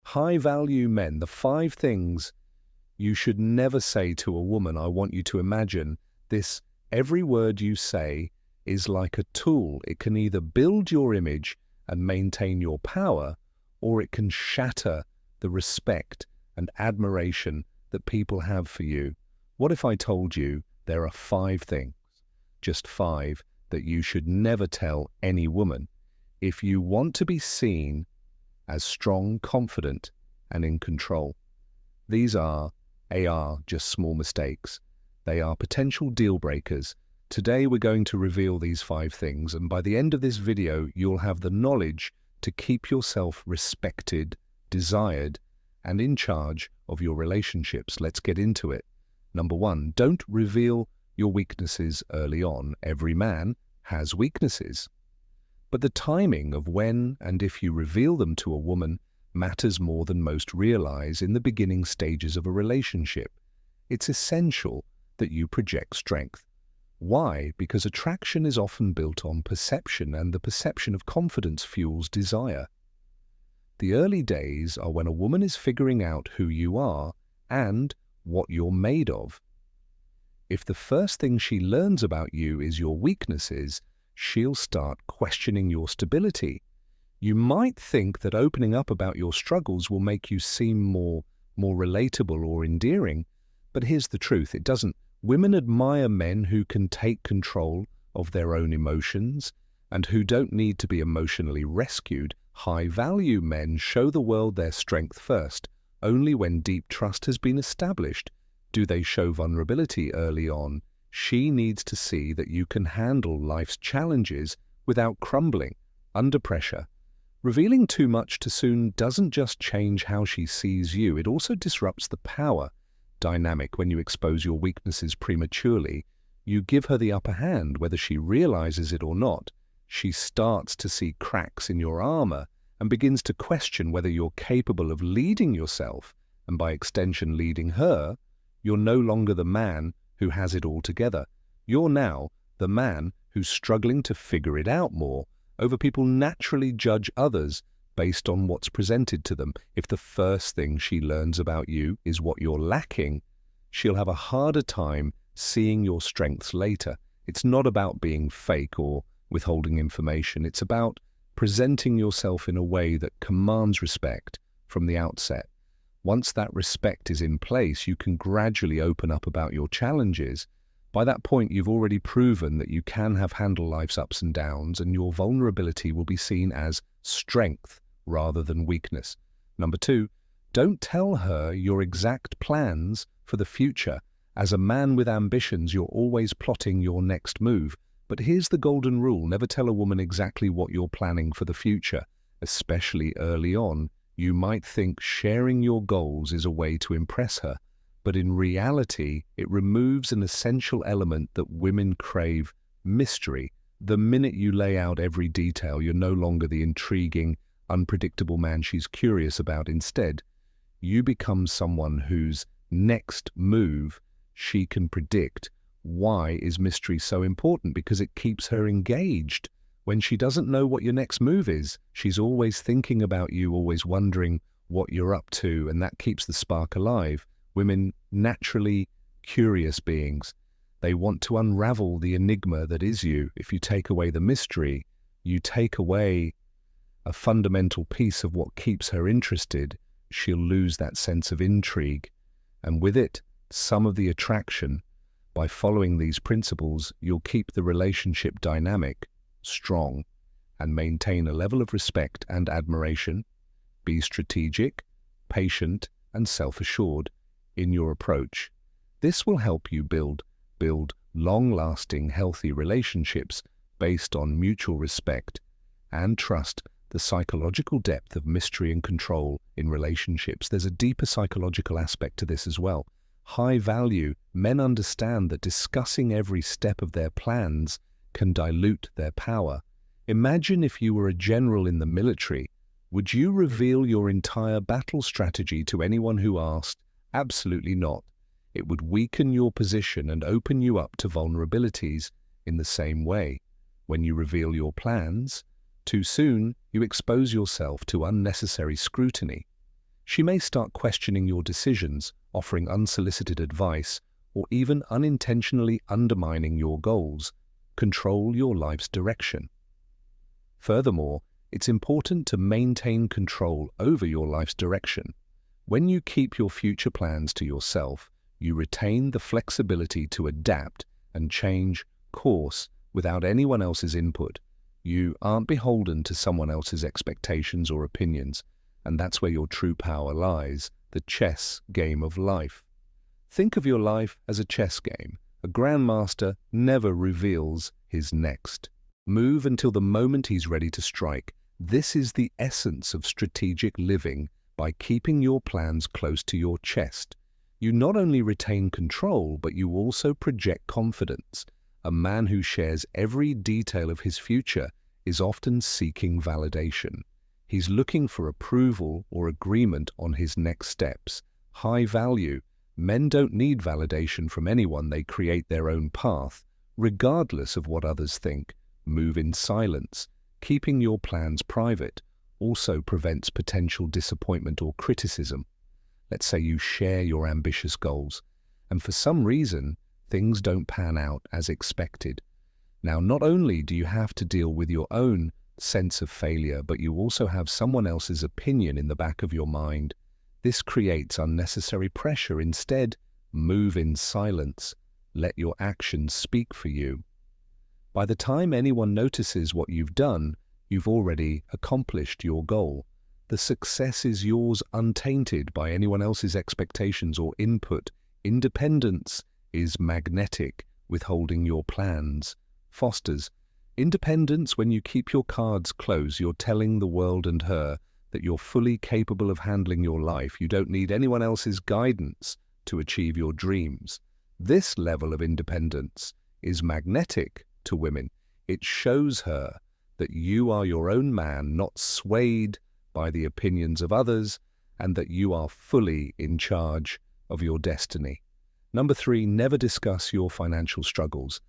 High-value men, the 5 things you should never say to a woman. I want you to imagine this. Every word you say is like a tool. It can either build your image and maintain your power, or it can shatter the respect and admiration that people have for you. What if I told you there are 5 things, just 5, that you should never tell any woman if you want to be seen as strong, confident, and in control? These are just small mistakes. They are potential deal breakers. Today we're going to reveal these 5 things, and by the end of this video you'll have the knowledge to keep yourself respected, desired, and in charge of your relationships. Let's get into it. Number 1, don't reveal your weaknesses early on. Every man has weaknesses, but the timing of when and if you reveal them to a woman matters more than most realize. In the beginning stages of a relationship, it's essential that you project strength. Why? Because attraction is often built on perception, and the perception of confidence fuels desire. The early days are when a woman is figuring out who you are and what you're made of. If the first thing she learns about you is your weaknesses, she'll start questioning your stability. You might think that opening up about your struggles will make you seem more relatable or endearing, but here's the truth, it doesn't. Women admire men who can take control of their own emotions and who don't need to be emotionally rescued. High-value men show the world their strength first. Only when deep trust has been established do they show vulnerability early on. She needs to see that you can handle life's challenges without crumbling under pressure. Revealing too much too soon doesn't just change how she sees you, it also disrupts the power dynamic. When you expose your weaknesses prematurely, you give her the upper hand, whether she realizes it or not. She starts to see cracks in your armor and begins to question whether you're capable of leading yourself, and by extension leading her. You're no longer the man who has it all together. You're now the man who's struggling to figure it out more. People naturally judge others based on what's presented to them. If the first thing she learns about you is what you're lacking, she'll have a harder time seeing your strengths later. It's not about being fake or withholding information. It's about presenting yourself in a way that commands respect from the outset. Once that respect is in place, you can gradually open up about your challenges. By that point, you've already proven that you can handle life's ups and downs, and your vulnerability will be seen as strength rather than weakness. Number 2, don't tell her your exact plans for the future. As a man with ambitions, you're always plotting your next move. But here's the golden rule: never tell a woman exactly what you're planning for the future, especially early on. You might think sharing your goals is a way to impress her, but in reality, it removes an essential element that women crave: mystery. The minute you lay out every detail, you're no longer the intriguing, unpredictable man she's curious about. Instead, you become someone whose next move she can predict. Why is mystery so important? Because it keeps her engaged. When she doesn't know what your next move is, she's always thinking about you, always wondering what you're up to, and that keeps the spark alive. Women, naturally curious beings, they want to unravel the enigma that is you. If you take away the mystery, you take away a fundamental piece of what keeps her interested. She'll lose that sense of intrigue, and with it, some of the attraction. By following these principles, you'll keep the relationship dynamic strong and maintain a level of respect and admiration. Be strategic, patient, and self-assured in your approach. This will help you build long-lasting, healthy relationships based on mutual respect and trust. The psychological depth of mystery and control in relationships. There's a deeper psychological aspect to this as well. High value men understand that discussing every step of their plans can dilute their power. Imagine if you were a general in the military. Would you reveal your entire battle strategy to anyone who asked? Absolutely not. It would weaken your position and open you up to vulnerabilities. In the same way, when you reveal your plans too soon, you expose yourself to unnecessary scrutiny. She may start questioning your decisions, offering unsolicited advice, or even unintentionally undermining your goals. Control your life's direction. Furthermore, it's important to maintain control over your life's direction. When you keep your future plans to yourself, you retain the flexibility to adapt and change course without anyone else's input. You aren't beholden to someone else's expectations or opinions, and that's where your true power lies, the chess game of life. Think of your life as a chess game. A grandmaster never reveals his next move until the moment he's ready to strike. This is the essence of strategic living. By keeping your plans close to your chest, you not only retain control, but you also project confidence. A man who shares every detail of his future is often seeking validation. He's looking for approval or agreement on his next steps. High value. Men don't need validation from anyone. They create their own path, regardless of what others think. Move in silence. Keeping your plans private also prevents potential disappointment or criticism. Let's say you share your ambitious goals, and for some reason, things don't pan out as expected. Now, not only do you have to deal with your own sense of failure, but you also have someone else's opinion in the back of your mind. This creates unnecessary pressure. Instead, move in silence. Let your actions speak for you. By the time anyone notices what you've done, you've already accomplished your goal. The success is yours, untainted by anyone else's expectations or input. Independence is magnetic, withholding your plans fosters independence. When you keep your cards close, you're telling the world and her that you're fully capable of handling your life. You don't need anyone else's guidance to achieve your dreams. This level of independence is magnetic to women. It shows her that you are your own man, not swayed by the opinions of others, and that you are fully in charge of your destiny. Number 3, never discuss your financial struggles.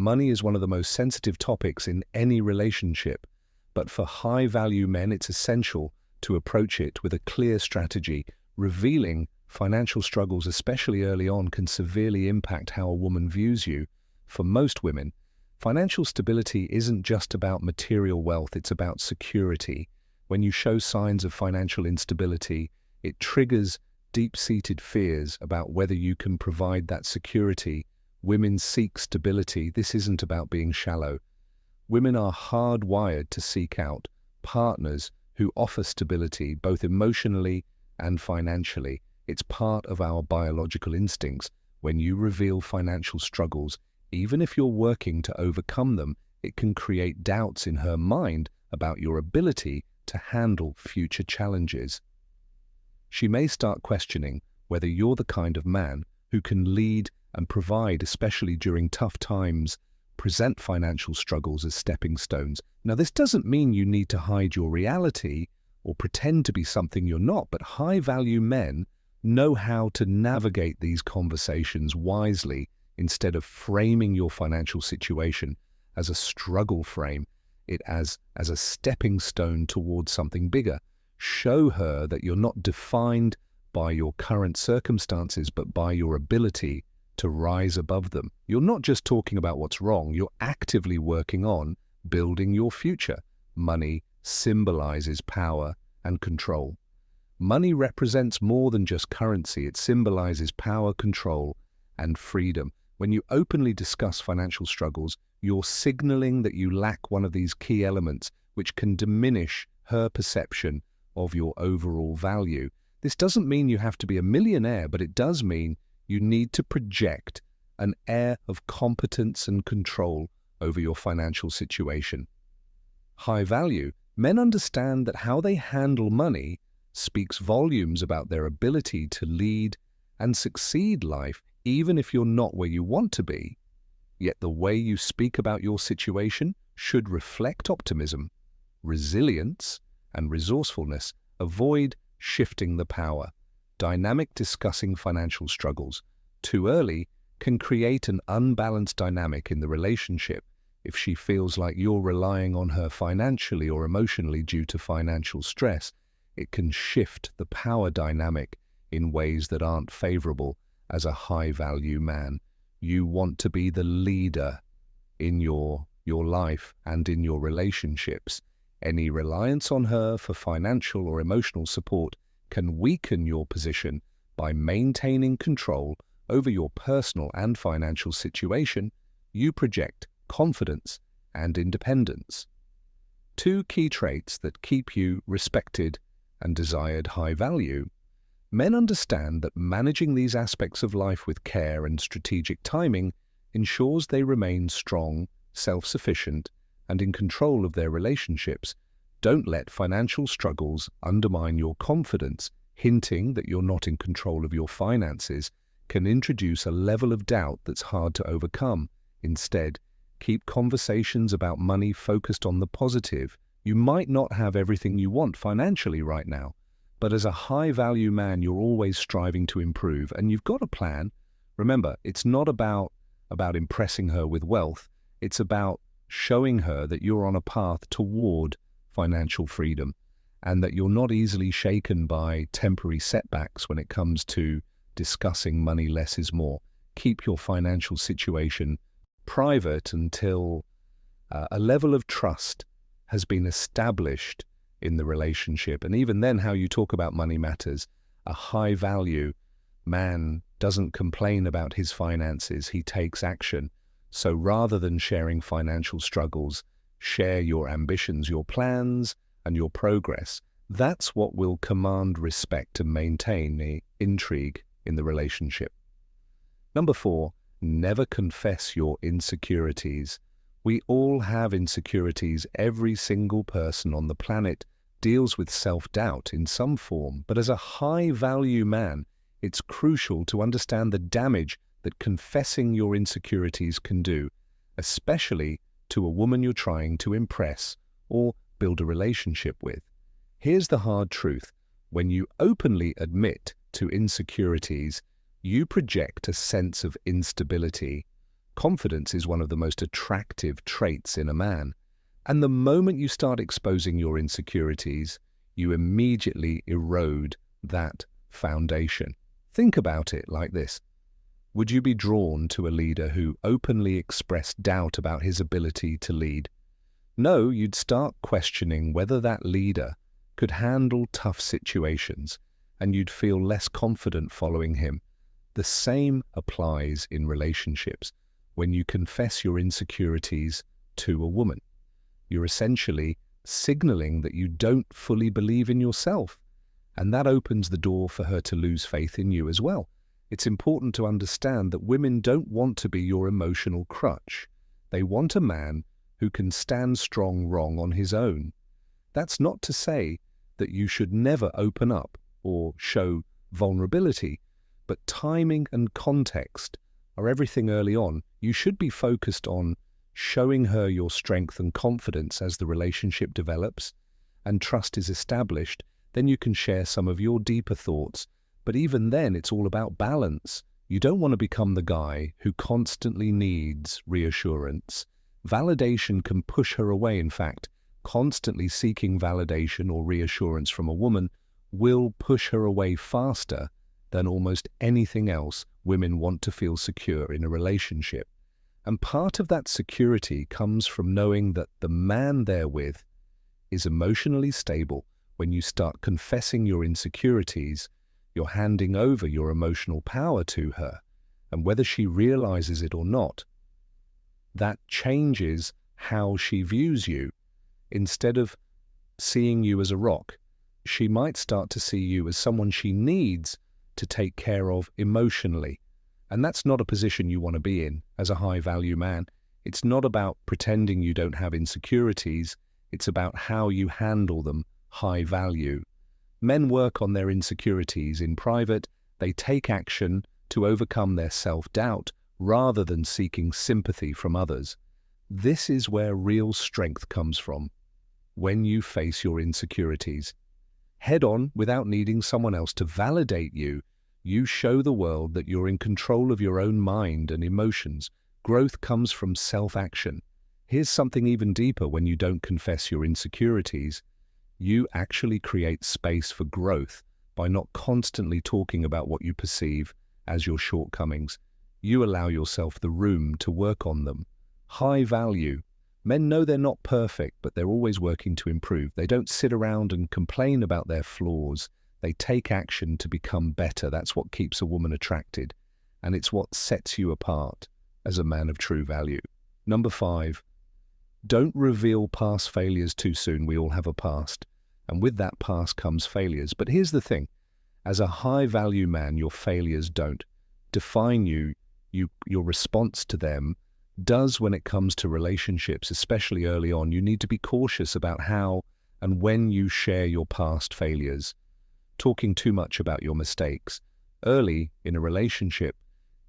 Money is one of the most sensitive topics in any relationship, but for high-value men, it's essential to approach it with a clear strategy. Revealing financial struggles, especially early on, can severely impact how a woman views you. For most women, financial stability isn't just about material wealth, it's about security. When you show signs of financial instability, it triggers deep-seated fears about whether you can provide that security. Women seek stability. This isn't about being shallow. Women are hardwired to seek out partners who offer stability, both emotionally and financially. It's part of our biological instincts. When you reveal financial struggles, even if you're working to overcome them, it can create doubts in her mind about your ability to handle future challenges. She may start questioning whether you're the kind of man who can lead and provide, especially during tough times. Present financial struggles as stepping stones. Now, this doesn't mean you need to hide your reality or pretend to be something you're not, but high-value men know how to navigate these conversations wisely. Instead of framing your financial situation as a struggle, frame it as a stepping stone towards something bigger. Show her that you're not defined by your current circumstances, but by your ability to rise above them. You're not just talking about what's wrong, you're actively working on building your future. Money symbolizes power and control. Money represents more than just currency. It symbolizes power, control, and freedom. When you openly discuss financial struggles, you're signaling that you lack one of these key elements, which can diminish her perception of your overall value. This doesn't mean you have to be a millionaire, but it does mean you need to project an air of competence and control over your financial situation. High value. Men understand that how they handle money speaks volumes about their ability to lead and succeed life, even if you're not where you want to be. Yet the way you speak about your situation should reflect optimism, resilience, and resourcefulness. Avoid shifting the power. Dynamic discussing financial struggles too early can create an unbalanced dynamic in the relationship. If she feels like you're relying on her financially or emotionally due to financial stress, it can shift the power dynamic in ways that aren't favorable as a high-value man. You want to be the leader in your life and in your relationships. Any reliance on her for financial or emotional support can weaken your position. By maintaining control over your personal and financial situation, you project confidence and independence. Two key traits that keep you respected and desired high value. Men understand that managing these aspects of life with care and strategic timing ensures they remain strong, self-sufficient, and in control of their relationships. Don't let financial struggles undermine your confidence. Hinting that you're not in control of your finances can introduce a level of doubt that's hard to overcome. Instead, keep conversations about money focused on the positive. You might not have everything you want financially right now, but as a high-value man, you're always striving to improve, and you've got a plan. Remember, it's not about impressing her with wealth. It's about showing her that you're on a path toward financial freedom, and that you're not easily shaken by temporary setbacks when it comes to discussing money less is more. Keep your financial situation private until a level of trust has been established in the relationship. And even then, how you talk about money matters. A high-value man doesn't complain about his finances, he takes action. So rather than sharing financial struggles, share your ambitions, your plans, and your progress. That's what will command respect and maintain the intrigue in the relationship. Number 4, never confess your insecurities. We all have insecurities. Every single person on the planet deals with self-doubt in some form. But as a high-value man, it's crucial to understand the damage that confessing your insecurities can do, especially to a woman you're trying to impress or build a relationship with. Here's the hard truth. When you openly admit to insecurities, you project a sense of instability. Confidence is one of the most attractive traits in a man. And the moment you start exposing your insecurities, you immediately erode that foundation. Think about it like this. Would you be drawn to a leader who openly expressed doubt about his ability to lead? No, you'd start questioning whether that leader could handle tough situations, and you'd feel less confident following him. The same applies in relationships. When you confess your insecurities to a woman, you're essentially signaling that you don't fully believe in yourself, and that opens the door for her to lose faith in you as well. It's important to understand that women don't want to be your emotional crutch. They want a man who can stand strong on his own. That's not to say that you should never open up or show vulnerability, but timing and context are everything early on. You should be focused on showing her your strength and confidence as the relationship develops and trust is established. Then you can share some of your deeper thoughts. But even then, it's all about balance. You don't want to become the guy who constantly needs reassurance. Validation can push her away. In fact, constantly seeking validation or reassurance from a woman will push her away faster than almost anything else. Women want to feel secure in a relationship. And part of that security comes from knowing that the man they're with is emotionally stable. When you start confessing your insecurities, you're handing over your emotional power to her. And whether she realizes it or not, that changes how she views you. Instead of seeing you as a rock, she might start to see you as someone she needs to take care of emotionally. And that's not a position you want to be in as a high-value man. It's not about pretending you don't have insecurities. It's about how you handle them high value. Men work on their insecurities in private. They take action to overcome their self-doubt rather than seeking sympathy from others. This is where real strength comes from. When you face your insecurities head on without needing someone else to validate you, you show the world that you're in control of your own mind and emotions. Growth comes from self-action. Here's something even deeper. When you don't confess your insecurities, You actually create space for growth by not constantly talking about what you perceive as your shortcomings. You allow yourself the room to work on them. High value. Men know they're not perfect, but they're always working to improve. They don't sit around and complain about their flaws. They take action to become better. That's what keeps a woman attracted, and it's what sets you apart as a man of true value. Number 5, don't reveal past failures too soon. We all have a past, and with that past comes failures. But here's the thing. As a high-value man, your failures don't define you. Your response to them does when it comes to relationships, especially early on. You need to be cautious about how and when you share your past failures. Talking too much about your mistakes early in a relationship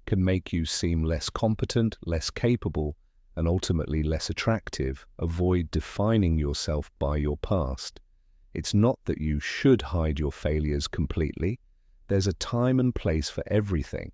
can make you seem less competent, less capable, and ultimately less attractive. Avoid defining yourself by your past. It's not that you should hide your failures completely. There's a time and place for everything.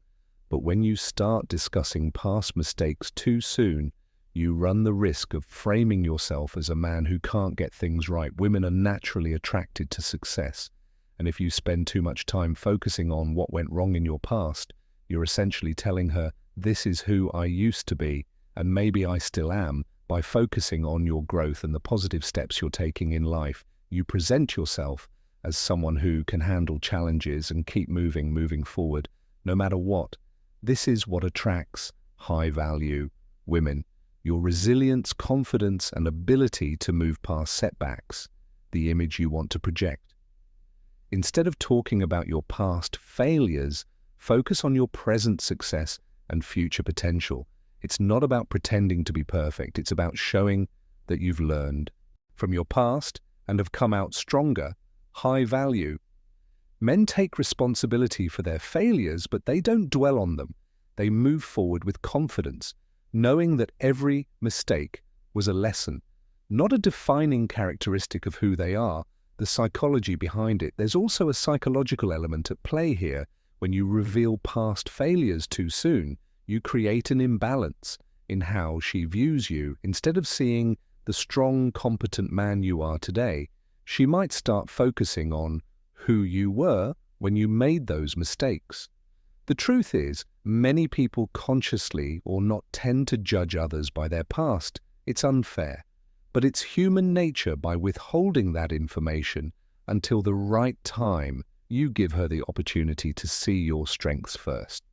But when you start discussing past mistakes too soon, you run the risk of framing yourself as a man who can't get things right. Women are naturally attracted to success. And if you spend too much time focusing on what went wrong in your past, you're essentially telling her, this is who I used to be, and maybe I still am. By focusing on your growth and the positive steps you're taking in life, you present yourself as someone who can handle challenges and keep moving forward, no matter what. This is what attracts high-value women. Your resilience, confidence, and ability to move past setbacks, the image you want to project. Instead of talking about your past failures, focus on your present success and future potential. It's not about pretending to be perfect. It's about showing that you've learned from your past and have come out stronger. High value. Men take responsibility for their failures, but they don't dwell on them. They move forward with confidence, knowing that every mistake was a lesson, not a defining characteristic of who they are. The psychology behind it. There's also a psychological element at play here. When you reveal past failures too soon, you create an imbalance in how she views you. Instead of seeing the strong, competent man you are today, she might start focusing on who you were when you made those mistakes. The truth is, many people consciously or not tend to judge others by their past. It's unfair. But it's human nature. By withholding that information until the right time, you give her the opportunity to see your strengths first.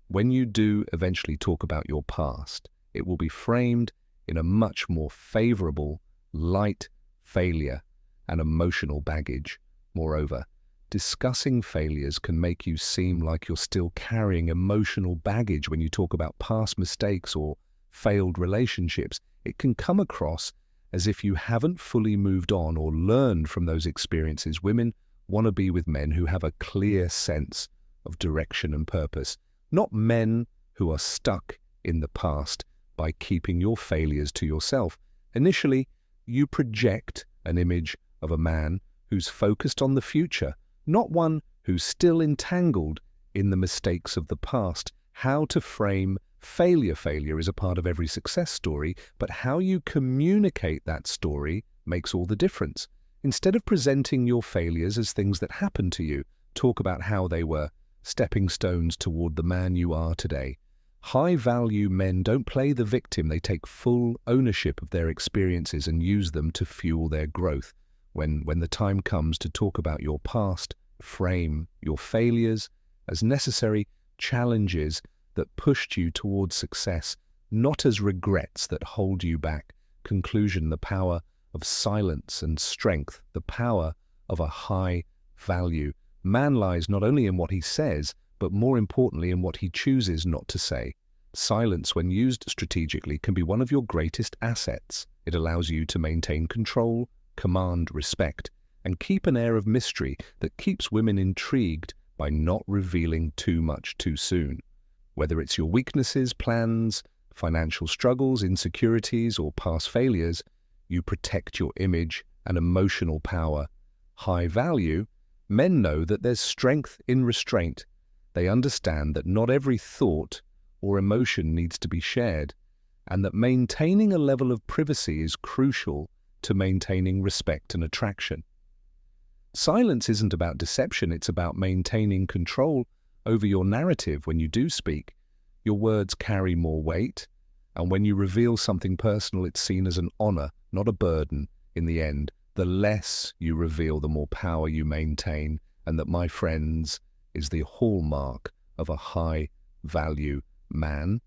When you do eventually talk about your past, it will be framed in a much more favorable light. Failure and emotional baggage. Moreover, discussing failures can make you seem like you're still carrying emotional baggage when you talk about past mistakes or failed relationships. It can come across as if you haven't fully moved on or learned from those experiences. Women want to be with men who have a clear sense of direction and purpose, not men who are stuck in the past by keeping your failures to yourself. Initially, you project an image of a man who's focused on the future, not one who's still entangled in the mistakes of the past. How to frame failure. Failure is a part of every success story, but how you communicate that story makes all the difference. Instead of presenting your failures as things that happened to you, talk about how they were stepping stones toward the man you are today. High-value men don't play the victim. They take full ownership of their experiences and use them to fuel their growth. When the time comes to talk about your past, frame your failures as necessary challenges that pushed you towards success, not as regrets that hold you back. Conclusion: the power of silence and strength, the power of a high value. Man lies not only in what he says, but more importantly in what he chooses not to say. Silence, when used strategically, can be one of your greatest assets. It allows you to maintain control, command respect, and keep an air of mystery that keeps women intrigued by not revealing too much too soon. Whether it's your weaknesses, plans, financial struggles, insecurities, or past failures, you protect your image and emotional power. High value. Men know that there's strength in restraint. They understand that not every thought or emotion needs to be shared, and that maintaining a level of privacy is crucial to maintaining respect and attraction. Silence isn't about deception, it's about maintaining control over your narrative. When you do speak, your words carry more weight, and when you reveal something personal, it's seen as an honor, not a burden in the end. The less you reveal, the more power you maintain, and that, my friends, is the hallmark of a high-value man.